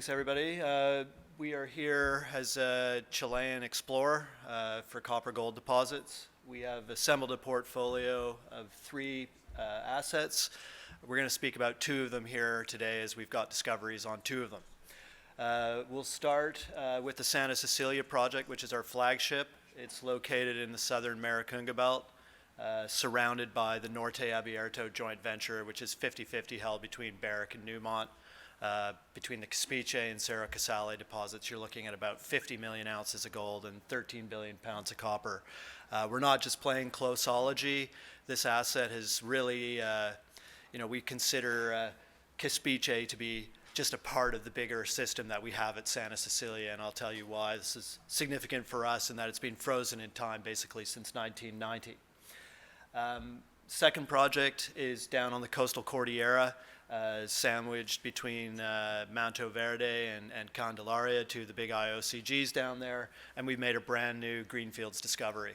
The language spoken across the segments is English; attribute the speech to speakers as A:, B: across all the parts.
A: Thanks, everybody. We are here as a Chilean explorer for copper gold deposits. We have assembled a portfolio of three assets. We're going to speak about two of them here today as we've got discoveries on two of them. We'll start with the Santa Cecilia project, which is our flagship. It's located in the southern Maricunga Belt, surrounded by the Norte Abierto joint venture, which is 50-50 held between Barrick and Newmont. Between the Kapiche and Cerro Casale deposits, you're looking at about 50 million ounces of gold and 13 billion pounds of copper. We're not just playing closeology. This asset has really, we consider Kapiche to be just a part of the bigger system that we have at Santa Cecilia, and I'll tell you why this is significant for us in that it's been frozen in time basically since 1990. Second project is down on the coastal Cordillera, sandwiched between Manto Verde and Candelaria, to the big IOCGs down there, and we've made a brand new greenfields discovery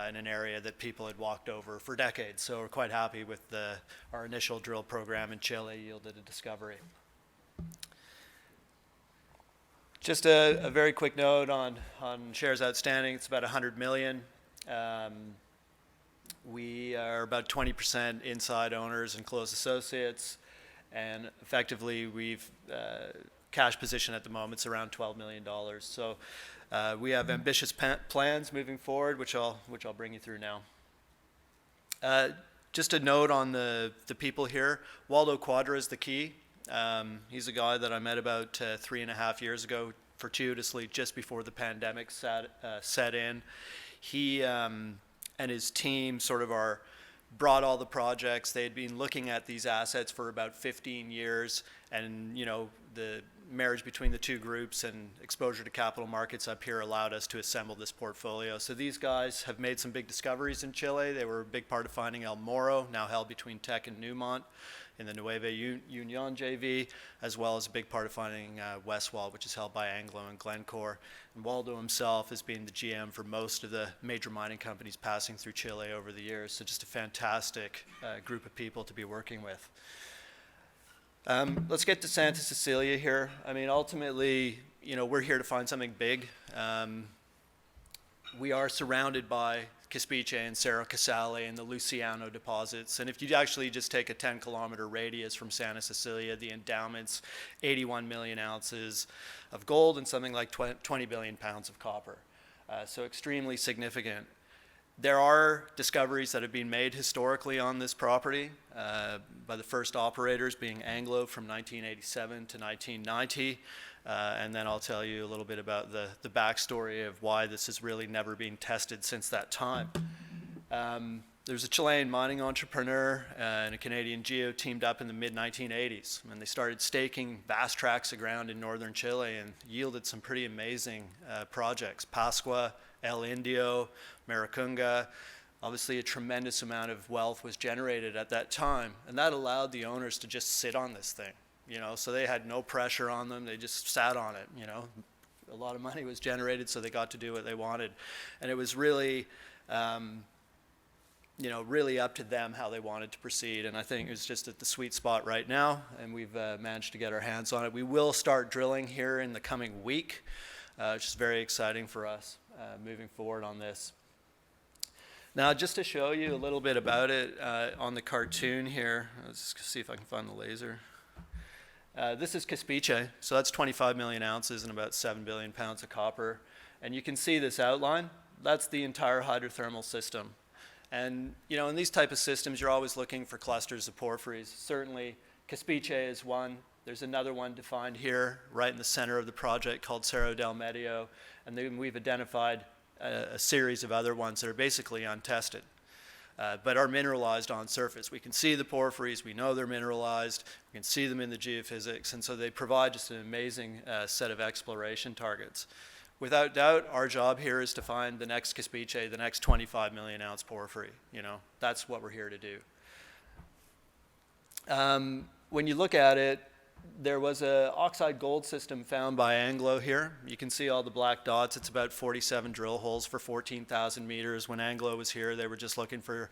A: in an area that people had walked over for decades. So we're quite happy with our initial drill program in Chile yielded a discovery. Just a very quick note on shares outstanding. It's about 100 million. We are about 20% inside owners and close associates. And effectively, we've cash position at the moment is around $12 million. So we have ambitious plans moving forward, which I'll bring you through now. Just a note on the people here. Waldo Quadra is the key. He's a guy that I met about 3.5 years ago, fortuitously, just before the pandemic set in. He and his team sort of brought all the projects. They had been looking at these assets for about 15 years, and the marriage between the two groups and exposure to capital markets up here allowed us to assemble this portfolio. So these guys have made some big discoveries in Chile. They were a big part of finding El Moro, now held between Teck and Newmont in the Nueva Union JV, as well as a big part of finding Westwall, which is held by Anglo and Glencore. And Waldo himself has been the GM for most of the major mining companies passing through Chile over the years. So just a fantastic group of people to be working with. Let's get to Santa Cecilia here. I mean, ultimately, we're here to find something big. We are surrounded by Kapiche and Cerro Casale and the Luciano deposits. And if you actually just take a 10-kilometer radius from Santa Cecilia, the endowment's 81 million ounces of gold and something like 20 billion pounds of copper. So extremely significant. There are discoveries that have been made historically on this property by the first operators being Anglo from 1987 to 1990. And then I'll tell you a little bit about the backstory of why this has really never been tested since that time. There's a Chilean mining entrepreneur and a Canadian geo teamed up in the mid-1980s, and they started staking vast tracts of ground in northern Chile and yielded some pretty amazing projects. Pascua, El Indio, Maricunga. Obviously, a tremendous amount of wealth was generated at that time, and that allowed the owners to just sit on this thing. So they had no pressure on them. They just sat on it. A lot of money was generated, so they got to do what they wanted, and it was really, really up to them how they wanted to proceed. And I think it's just at the sweet spot right now, and we've managed to get our hands on it. We will start drilling here in the coming week, which is very exciting for us moving forward on this. Now, just to show you a little bit about it on the cartoon here, let's see if I can find the laser. This is Kapiche, so that's 25 million ounces and about 7 billion pounds of copper. And you can see this outline. That's the entire hydrothermal system. And, in these type of systems, you're always looking for clusters of porphyries. Certainly, Kapiche is one. There's another one defined here, right in the center of the project, called Cerro del Medio. And then we've identified a series of other ones that are basically untested. But are mineralized on surface. We can see the porphyries, we know they're mineralized, we can see them in the geophysics, and so they provide just an amazing set of exploration targets. Without doubt, our job here is to find the next Kapiche, the next 25 million ounce porphyry. That's what we're here to do. When you look at it, there was an oxide gold system found by Anglo here. You can see all the black dots. It's about 47 drill holes for 14,000 meters. When Anglo was here, they were just looking for,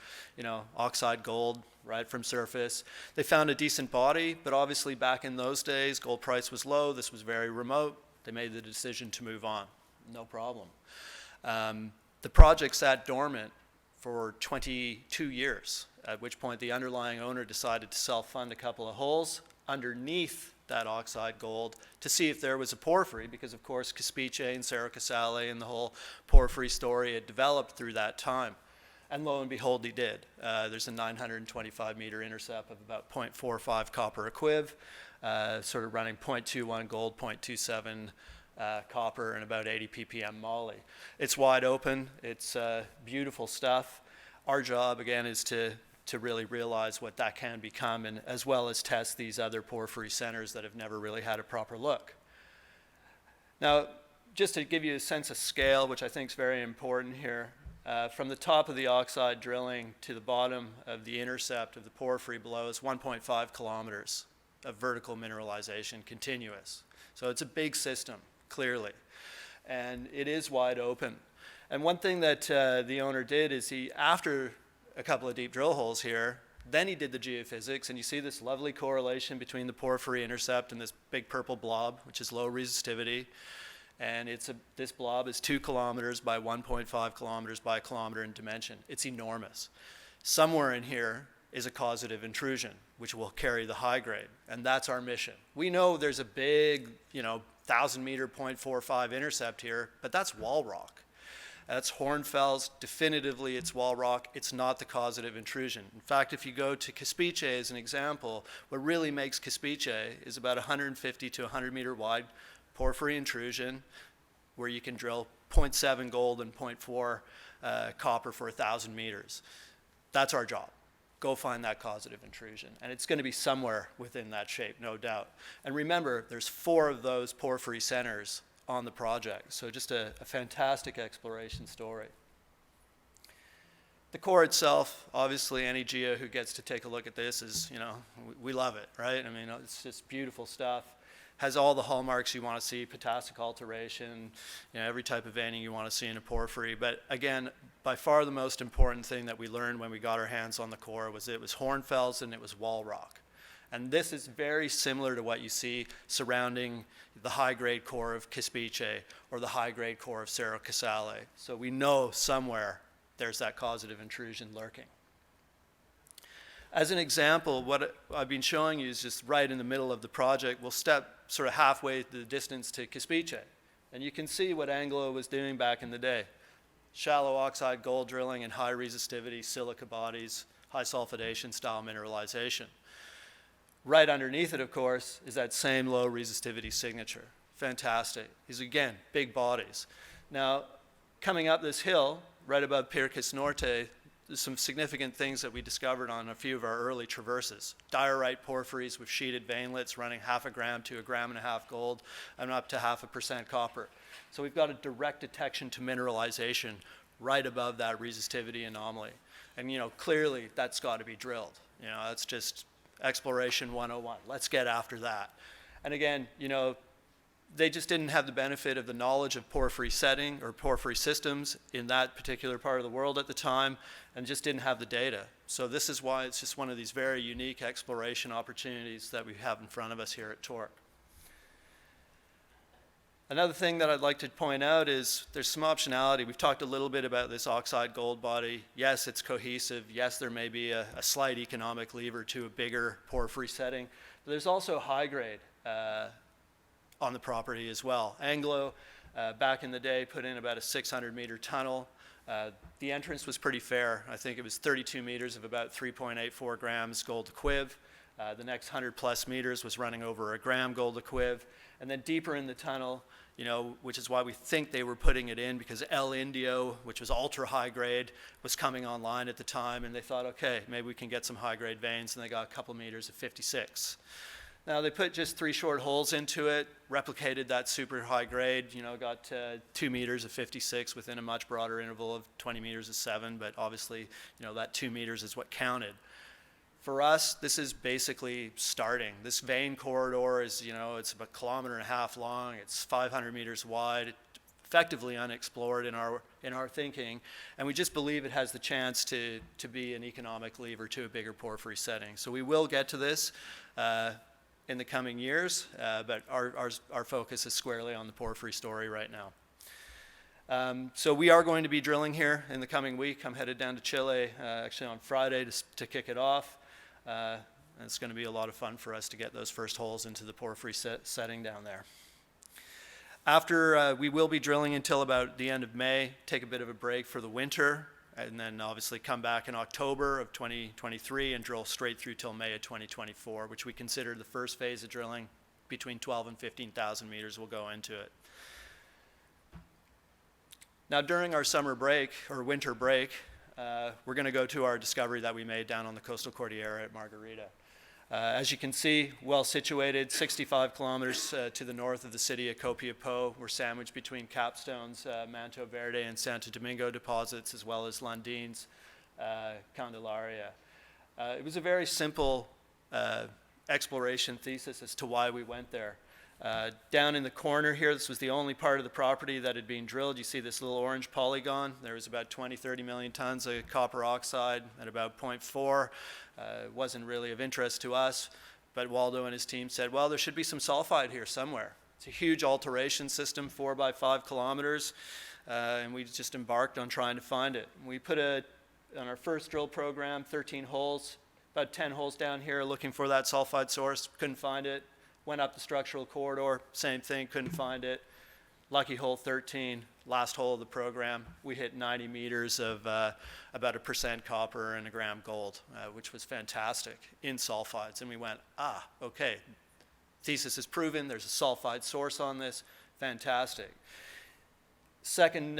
A: oxide gold right from surface. They found a decent body, but obviously back in those days, gold price was low. This was very remote. They made the decision to move on. No problem. The project sat dormant for 22 years, at which point the underlying owner decided to self-fund a couple of holes underneath that oxide gold to see if there was a porphyry, because of course Kapiche and Cerro Casale and the whole porphyry story had developed through that time. And lo and behold, he did. There's a 925 meter intercept of about 0.45 copper equiv, sort of running 0.21 gold, 0.27 copper, and about 80 ppm moly. It's wide open. It's beautiful stuff. Our job, again, is to really realize what that can become, and as well as test these other porphyry centers that have never really had a proper look. Now, just to give you a sense of scale, which I think is very important here, from the top of the oxide drilling to the bottom of the intercept of the porphyry below is 1.5 kilometers of vertical mineralization, continuous. So it's a big system, clearly, and it is wide open. And one thing that the owner did is after a couple of deep drill holes here, then he did the geophysics, and you see this lovely correlation between the porphyry intercept and this big purple blob, which is low resistivity. And this blob is 2 kilometers by 1.5 kilometers by a kilometer in dimension. It's enormous. Somewhere in here is a causative intrusion, which will carry the high grade, and that's our mission. We know there's a big, 1,000 meter 0.45 intercept here, but that's wall rock. That's hornfells. Definitively, it's wall rock. It's not the causative intrusion. In fact, if you go to Kapiche as an example, what really makes Kapiche is about 150 to 100 meter wide porphyry intrusion, where you can drill 0.7 gold and 0.4 copper for 1,000 meters. That's our job. Go find that causative intrusion. And it's going to be somewhere within that shape, no doubt. And remember, there's 4 of those porphyry centers on the project. So just a fantastic exploration story. The core itself, obviously any geo who gets to take a look at this is, we love it, right? I mean, it's just beautiful stuff. Has all the hallmarks you want to see, potassic alteration, every type of veining you want to see in a porphyry. But again, by far the most important thing that we learned when we got our hands on the core was it was hornfells and it was wall rock. And this is very similar to what you see surrounding the high-grade core of Kapiche or the high-grade core of Cerro Casale. So we know somewhere there's that causative intrusion lurking. As an example, what I've been showing you is just right in the middle of the project. We'll step sort of halfway the distance to Kapiche. And you can see what Anglo was doing back in the day. Shallow oxide gold drilling and high resistivity silica bodies, high sulfidation style mineralization. Right underneath it, of course, is that same low resistivity signature. Fantastic. These, again, big bodies. Now, coming up this hill, right above Pircas Norte, there's some significant things that we discovered on a few of our early traverses. Diorite porphyries with sheeted veinlets running 0.5 gram to 1.5 grams gold and up to 0.5% copper. So we've got a direct detection to mineralization right above that resistivity anomaly. And clearly that's got to be drilled. That's just exploration 101. Let's get after that. And again, they just didn't have the benefit of the knowledge of porphyry setting or porphyry systems in that particular part of the world at the time, and just didn't have the data. So this is why it's just one of these very unique exploration opportunities that we have in front of us here at Torq. Another thing that I'd like to point out is there's some optionality. We've talked a little bit about this oxide gold body. Yes, it's cohesive. Yes, there may be a slight economic lever to a bigger porphyry setting. But there's also high grade on the property as well. Anglo, back in the day, put in about a 600-meter tunnel. The entrance was pretty fair. I think it was 32 meters of about 3.84 grams gold equiv. The next 100-plus meters was running over 1 gram gold equiv. And then deeper in the tunnel, which is why we think they were putting it in, because El Indio, which was ultra high grade, was coming online at the time, and they thought, okay, maybe we can get some high grade veins, and they got a couple meters of 56. Now they put just 3 short holes into it, replicated that super high grade, got 2 meters of 56 within a much broader interval of 20 meters of 7, but obviously, that 2 meters is what counted. For us, this is basically starting. This vein corridor is, it's about 1.5 kilometers long. It's 500 meters wide, effectively unexplored in our thinking, and we just believe it has the chance to be an economic lever to a bigger porphyry setting. So we will get to this in the coming years, but our focus is squarely on the porphyry story right now. So we are going to be drilling here in the coming week. I'm headed down to Chile actually on Friday to kick it off. And it's going to be a lot of fun for us to get those first holes into the porphyry setting down there. After, we will be drilling until about the end of May, take a bit of a break for the winter, and then obviously come back in October of 2023 and drill straight through till May of 2024, which we consider the first phase of drilling. Between 12 and 15,000 meters will go into it. Now during our summer break, or winter break, we're going to go to our discovery that we made down on the coastal Cordillera at Margarita. As you can see, well situated, 65 kilometers to the north of the city of Copiapó. We're sandwiched between Capstone's Manto Verde and Santo Domingo deposits, as well as Landine's Candelaria. It was a very simple exploration thesis as to why we went there. Down in the corner here, this was the only part of the property that had been drilled. You see this little orange polygon. There was about 20-30 million tons of copper oxide at about 0.4. It wasn't really of interest to us, but Waldo and his team said, well, there should be some sulfide here somewhere. It's a huge alteration system, 4 by 5 kilometers, and we just embarked on trying to find it. We put on our first drill program, 13 holes, about 10 holes down here looking for that sulfide source, couldn't find it. Went up the structural corridor, same thing, couldn't find it. Lucky hole 13, last hole of the program, we hit 90 meters of about 1% copper and 1 gram gold, which was fantastic in sulfides. And we went, okay, thesis is proven, there's a sulfide source on this, fantastic. Second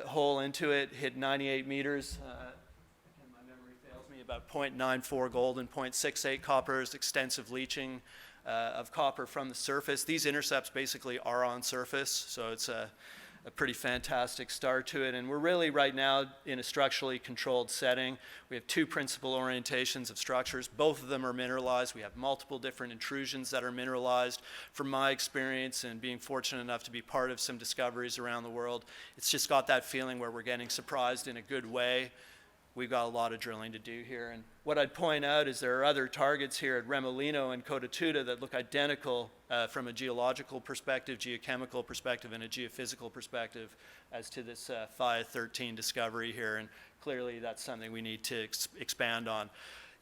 A: hole into it, hit 98 meters. Again, my memory fails me, about 0.94 gold and 0.68 copper, extensive leaching of copper from the surface. These intercepts basically are on surface, so it's a pretty fantastic start to it. And we're really right now in a structurally controlled setting. We have 2 principal orientations of structures. Both of them are mineralized. We have multiple different intrusions that are mineralized. From my experience and being fortunate enough to be part of some discoveries around the world, it's just got that feeling where we're getting surprised in a good way. We've got a lot of drilling to do here. And what I'd point out is there are other targets here at Remolino and Cotatuda that look identical from a geological perspective, geochemical perspective, and a geophysical perspective as to this Phi 13 discovery here. And clearly that's something we need to expand on.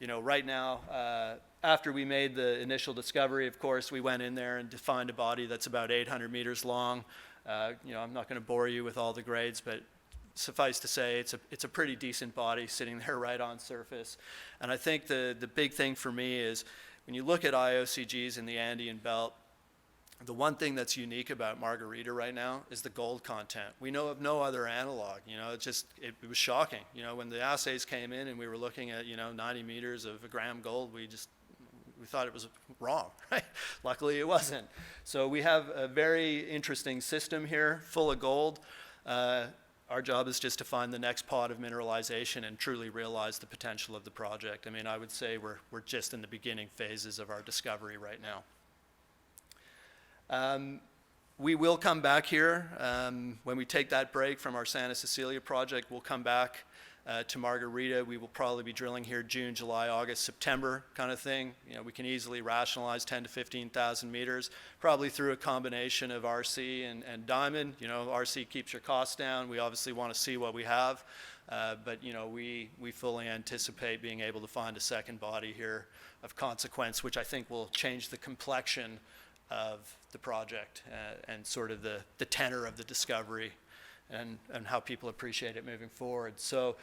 A: Right now, after we made the initial discovery, of course, we went in there and defined a body that's about 800 meters long. I'm not going to bore you with all the grades, but suffice to say, it's a pretty decent body sitting there right on surface. And I think the big thing for me is when you look at IOCGs in the Andean belt, the one thing that's unique about Margarita right now is the gold content. We know of no other analog. It was shocking. When the assays came in and we were looking at 90 meters of 1 gram gold, we thought it was wrong, right? Luckily it wasn't. So we have a very interesting system here, full of gold. Our job is just to find the next pod of mineralization and truly realize the potential of the project. I mean, I would say we're just in the beginning phases of our discovery right now. We will come back here. When we take that break from our Santa Cecilia project, we'll come back to Margarita. We will probably be drilling here June, July, August, September kind of thing. We can easily rationalize 10 to 15,000 meters, probably through a combination of RC and diamond. RC keeps your costs down. We obviously want to see what we have, but we fully anticipate being able to find a second body here of consequence, which I think will change the complexion of the project and sort of the tenor of the discovery. And how people appreciate it moving forward. So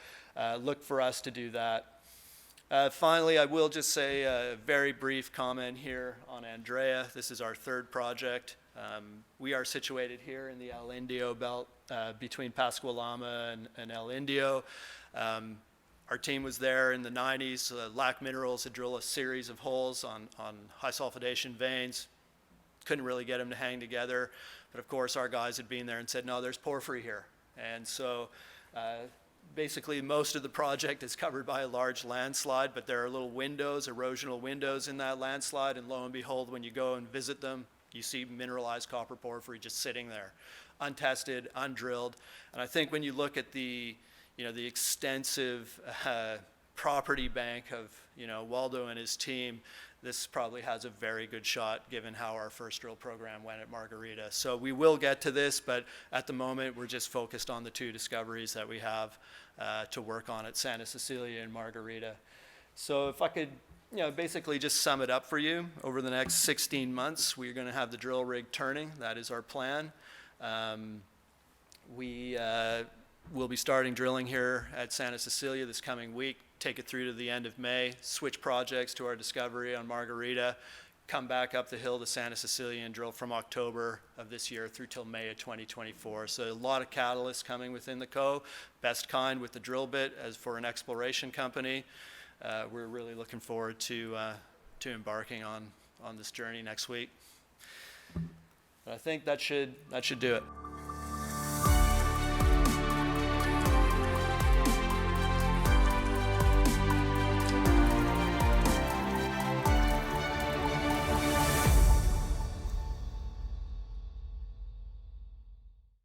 A: look for us to do that. Finally, I will just say a very brief comment here on Andrea. This is our 3rd project. We are situated here in the El Indio belt between Pascualama and El Indio. Our team was there in the 90s. Lac Minerals had drilled a series of holes on high sulfidation veins. Couldn't really get them to hang together. But of course, our guys had been there and said, no, there's porphyry here. And so basically most of the project is covered by a large landslide, but there are little windows, erosional windows in that landslide, and lo and behold, when you go and visit them, you see mineralized copper porphyry just sitting there, untested, undrilled. And I think when you look at the, the extensive property bank of, Waldo and his team, this probably has a very good shot given how our first drill program went at Margarita. So we will get to this, but at the moment we're just focused on the 2 discoveries that we have to work on at Santa Cecilia and Margarita. So if I could basically just sum it up for you, over the next 16 months, we're going to have the drill rig turning. That is our plan. We will be starting drilling here at Santa Cecilia this coming week, take it through to the end of May, switch projects to our discovery on Margarita, come back up the hill to Santa Cecilia and drill from October of this year through till May of 2024. So a lot of catalysts coming within the Co. Best kind with the drill bit as for an exploration company. We're really looking forward to embarking on this journey next week. But I think that should do it.